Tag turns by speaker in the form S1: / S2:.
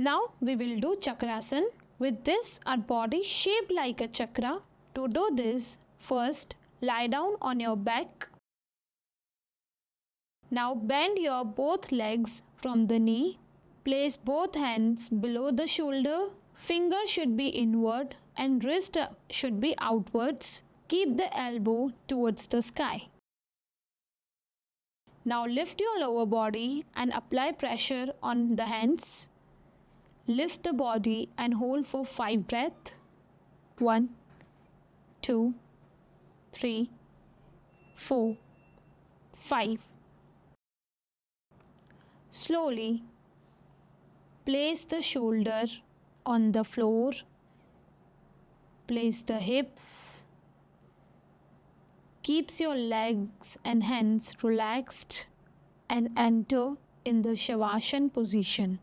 S1: Now we will do Chakrasan. With this, our body shaped like a chakra. To do this, first lie down on your back. Now bend your both legs from the knee. Place both hands below the shoulder. Fingers should be inward and wrist should be outwards. Keep the elbow towards the sky. Now lift your lower body and apply pressure on the hands. Lift the body and hold for 5 breaths. 1, 2, 3, 4, 5. Slowly place the shoulder on the floor. Place the hips. Keeps your legs and hands relaxed and enter in the Shavasana position.